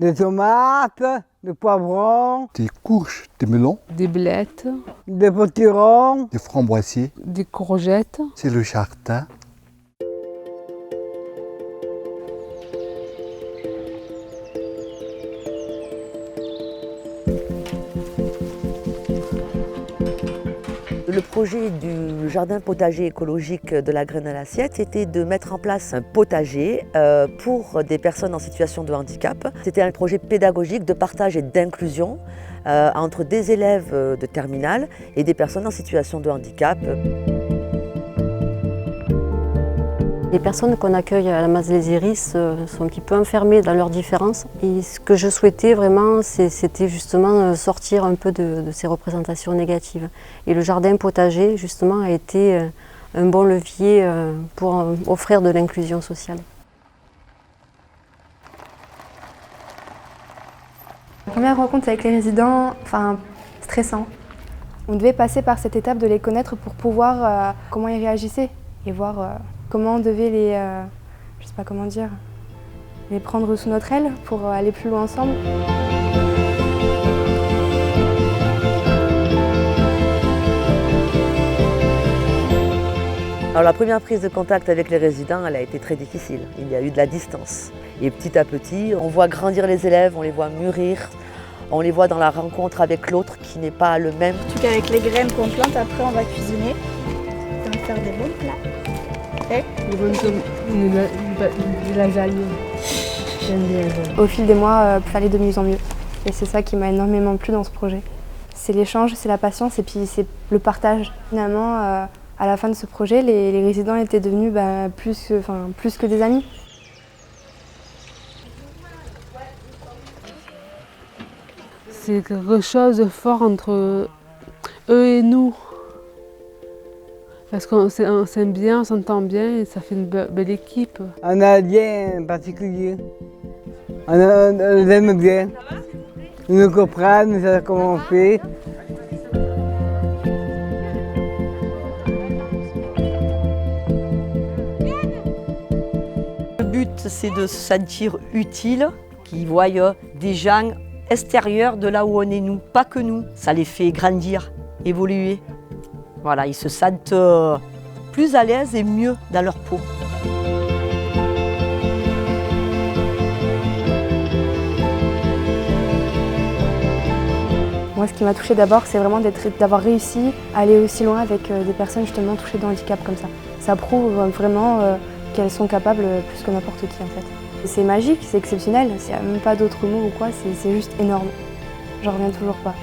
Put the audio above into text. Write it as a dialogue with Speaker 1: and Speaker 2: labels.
Speaker 1: des tomates, des poivrons,
Speaker 2: des courges, des melons,
Speaker 3: des blettes,
Speaker 1: des potirons,
Speaker 2: des framboisiers.
Speaker 3: des courgettes.
Speaker 2: C'est le jardin.
Speaker 4: Le projet du jardin potager écologique de la graine à l'assiette était de mettre en place un potager pour des personnes en situation de handicap. C'était un projet pédagogique de partage et d'inclusion entre des élèves de terminale et des personnes en situation de handicap.
Speaker 5: Les personnes qu'on accueille à la Masse des Iris sont un petit peu enfermées dans leurs différences. Et ce que je souhaitais vraiment, c'était justement sortir un peu de ces représentations négatives. Et le jardin potager, justement, a été un bon levier pour offrir de l'inclusion sociale.
Speaker 6: La première rencontre avec les résidents, stressant. On devait passer par cette étape de les connaître pour pouvoir comment ils réagissaient et voir comment on devait je sais pas comment dire, les prendre sous notre aile pour aller plus loin ensemble.
Speaker 4: Alors la première prise de contact avec les résidents, elle a été très difficile. Il y a eu de la distance. Et petit à petit, on voit grandir les élèves, on les voit mûrir, on les voit dans la rencontre avec l'autre qui n'est pas le même.
Speaker 7: En tout cas avec les graines qu'on plante, après on va cuisiner. On va faire des bons plats.
Speaker 3: Des lasagnes.
Speaker 6: Au fil des mois, ça allait de mieux en mieux. Et c'est ça qui m'a énormément plu dans ce projet. C'est l'échange, c'est la patience et puis c'est le partage. Finalement, à la fin de ce projet, les résidents étaient devenus plus que des amis.
Speaker 3: C'est quelque chose de fort entre eux et nous. Parce qu'on s'aime bien, on s'entend bien et ça fait une belle équipe.
Speaker 1: On a un lien particulier. On les aime bien. Ils nous comprennent, ils savent comment on fait.
Speaker 4: Le but, c'est de se sentir utile, qu'ils voient des gens extérieurs de là où on est nous, pas que nous. Ça les fait grandir, évoluer. Voilà, ils se sentent plus à l'aise et mieux dans leur peau.
Speaker 6: Moi, ce qui m'a touchée d'abord, c'est vraiment d'avoir réussi à aller aussi loin avec des personnes justement touchées de handicap comme ça. Ça prouve vraiment qu'elles sont capables plus que n'importe qui en fait. C'est magique, c'est exceptionnel, il n'y a même pas d'autres mots ou quoi, c'est juste énorme. J'en reviens toujours pas.